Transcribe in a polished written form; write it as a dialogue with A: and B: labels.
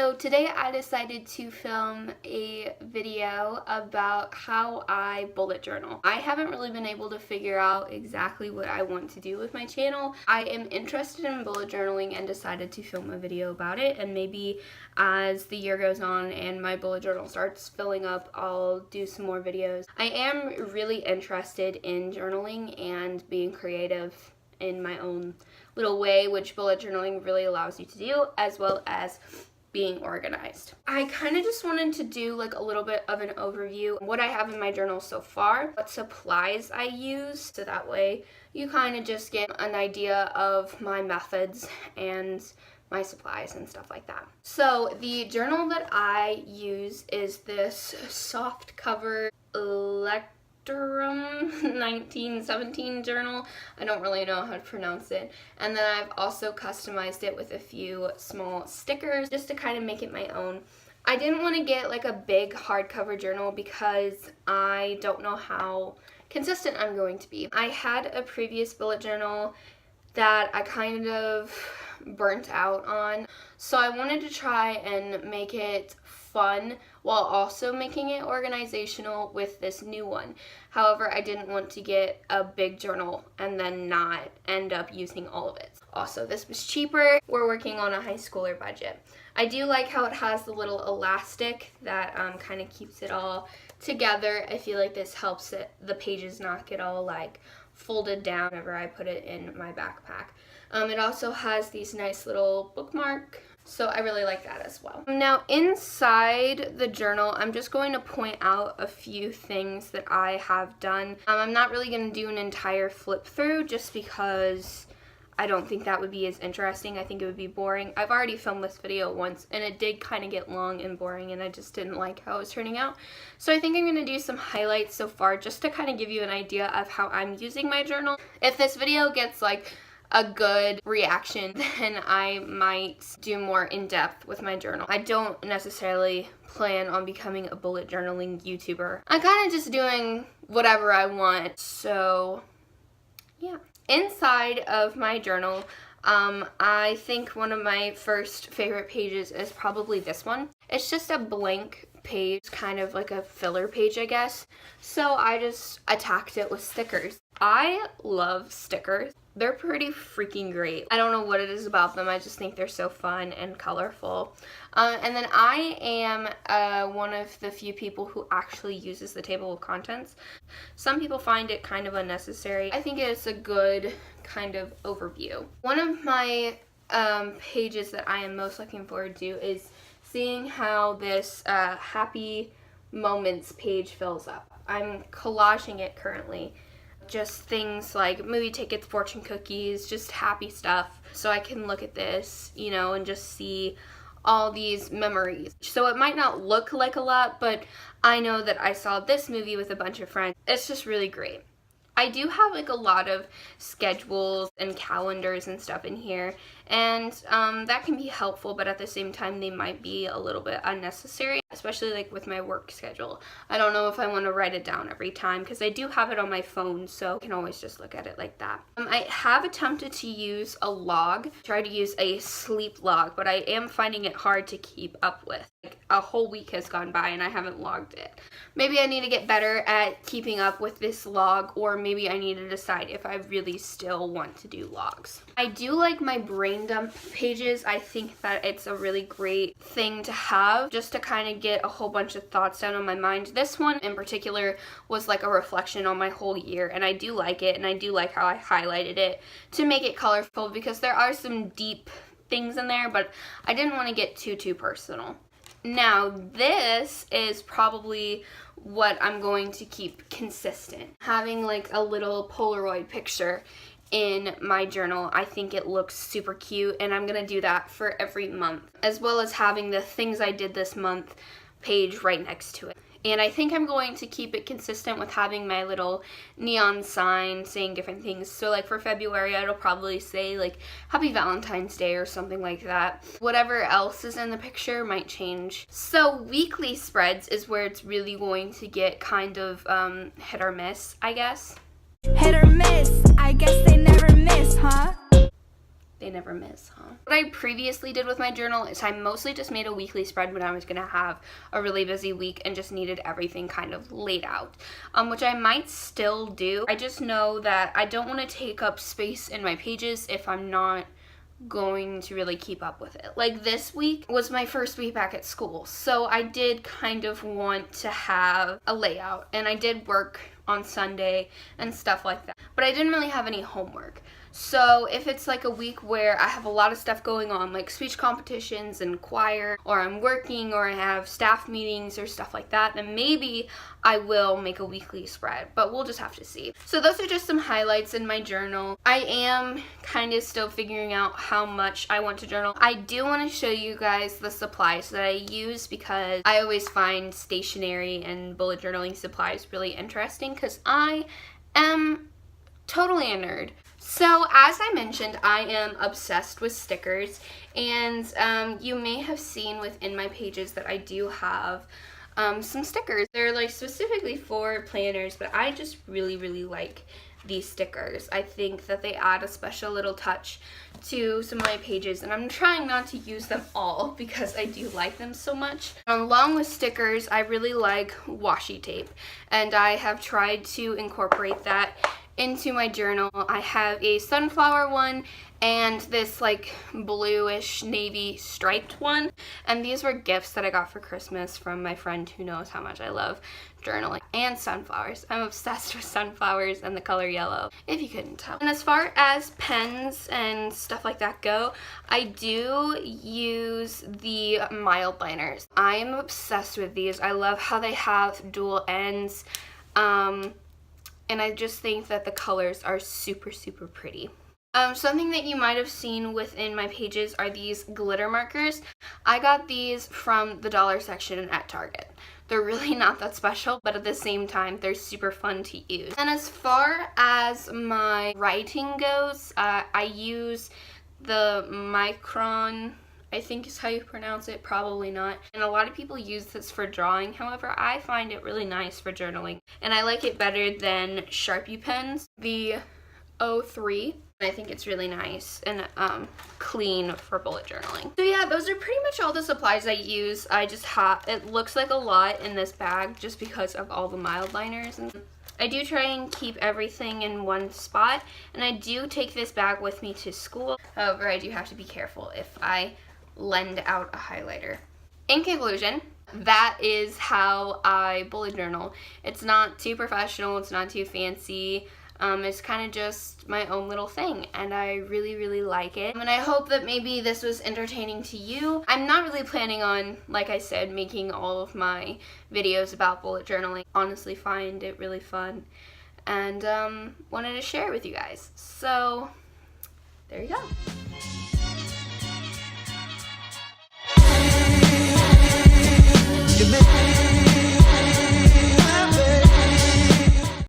A: So today I decided to film a video about how I bullet journal. I haven't really been able to figure out exactly what I want to do with my channel. I am interested in bullet journaling and decided to film a video about it, and maybe as the year goes on and my bullet journal starts filling up, I'll do some more videos. I am really interested in journaling and being creative in my own little way, which bullet journaling really allows you to do, as well as being organized. I kind of just wanted to do like a little bit of an overview of what I have in my journal so far, what supplies I use, so that way you kind of just get an idea of my methods and my supplies and stuff like that. So the journal that I use is this soft cover Electrum 1917 journal. I don't really know how to pronounce it. And then I've also customized it with a few small stickers just to kind of make it my own. I didn't want to get like a big hardcover journal because I don't know how consistent I'm going to be. I had a previous bullet journal that I kind of burnt out on, so I wanted to try and make it fun while also making it organizational with this new one. However, I didn't want to get a big journal and then not end up using all of it. Also, this was cheaper. We're working on a high schooler budget. I do like how it has the little elastic that kind of keeps it all together. I feel like this helps the pages not get all like folded down whenever I put it in my backpack. It also has these nice little bookmark, so I really like that as well. Now inside the journal, I'm just going to point out a few things that I have done. I'm not really going to do an entire flip through just because I don't think that would be as interesting. I think it would be boring. I've already filmed this video once and it did kind of get long and boring and I just didn't like how it was turning out. So I think I'm going to do some highlights so far just to kind of give you an idea of how I'm using my journal. If this video gets like a good reaction, then I might do more in depth with my journal. I don't necessarily plan on becoming a bullet journaling YouTuber. I'm kind of just doing whatever I want, so yeah. Inside of my journal, I think one of my first favorite pages is probably this one. It's just a blank page, kind of like a filler page, I guess. So I just attacked it with stickers. I love stickers. They're pretty freaking great. I don't know what it is about them. I just think they're so fun and colorful. And then I am one of the few people who actually uses the table of contents. Some people find it kind of unnecessary. I think it's a good kind of overview. One of my pages that I am most looking forward to is seeing how this happy moments page fills up. I'm collaging it currently. Just things like movie tickets, fortune cookies, just happy stuff. So I can look at this, you know, and just see all these memories. So it might not look like a lot, but I know that I saw this movie with a bunch of friends. It's just really great. I do have like a lot of schedules and calendars and stuff in here, and that can be helpful, but at the same time they might be a little bit unnecessary, especially like with my work schedule. I don't know if I want to write it down every time because I do have it on my phone, so I can always just look at it like that. I have attempted to use a log, try to use a sleep log, but I am finding it hard to keep up with. Like a whole week has gone by and I haven't logged it. Maybe I need to get better at keeping up with this log, or maybe I need to decide if I really still want to do logs. I do like my brain dump pages. I think that it's a really great thing to have just to kind of get a whole bunch of thoughts down on my mind. This one in particular was like a reflection on my whole year, and I do like it, and I do like how I highlighted it to make it colorful because there are some deep things in there, but I didn't want to get too personal. Now this is probably what I'm going to keep consistent. Having like a little Polaroid picture in my journal, I think it looks super cute, and I'm gonna do that for every month, as well as having the things I did this month page right next to it. And I think I'm going to keep it consistent with having my little neon sign saying different things. So like for February, it'll probably say like Happy Valentine's Day or something like that. Whatever else is in the picture might change. So weekly spreads is where it's really going to get kind of hit or miss, I guess.
B: Hit or miss, I guess they never miss, huh?
A: They never miss, huh? What I previously did with my journal is I mostly just made a weekly spread when I was gonna have a really busy week and just needed everything kind of laid out, which I might still do. I just know that I don't want to take up space in my pages if I'm not going to really keep up with it. Like this week was my first week back at school, so I did kind of want to have a layout, and I did work on Sunday and stuff like that, but I didn't really have any homework. So if it's like a week where I have a lot of stuff going on, like speech competitions and choir, or I'm working, or I have staff meetings or stuff like that, then maybe I will make a weekly spread, but we'll just have to see. So those are just some highlights in my journal. I am kind of still figuring out how much I want to journal. I do want to show you guys the supplies that I use, because I always find stationery and bullet journaling supplies really interesting, because I am totally a nerd. So as I mentioned, I am obsessed with stickers, and you may have seen within my pages that I do have some stickers. They're like specifically for planners, but I just really like these stickers. I think that they add a special little touch to some of my pages, and I'm trying not to use them all because I do like them so much. Along with stickers, I really like washi tape, and I have tried to incorporate that into my journal. I have a sunflower one and this like bluish navy striped one, and these were gifts that I got for Christmas from my friend who knows how much I love journaling and sunflowers. I'm obsessed with sunflowers and the color yellow, if you couldn't tell. And as far as pens and stuff like that go, I do use the mild liners. I am obsessed with these. I love how they have dual ends, and I just think that the colors are super pretty. Something that you might have seen within my pages are these glitter markers. I got these from the dollar section at Target. They're really not that special, but at the same time, they're super fun to use. And as far as my writing goes, I use the Micron, I think is how you pronounce it, probably not. And a lot of people use this for drawing. However, I find it really nice for journaling, and I like it better than Sharpie pens, the 03. I think it's really nice and clean for bullet journaling. So yeah, those are pretty much all the supplies I use. I just have, it looks like a lot in this bag just because of all the mild liners. And I do try and keep everything in one spot, and I do take this bag with me to school. However, I do have to be careful if I lend out a highlighter. In conclusion, that is how I bullet journal. It's not too professional, it's not too fancy. It's kind of just my own little thing, and I really like it. And I hope that maybe this was entertaining to you. I'm not really planning on, like I said, making all of my videos about bullet journaling. Honestly, find it really fun, and wanted to share it with you guys. So there you go.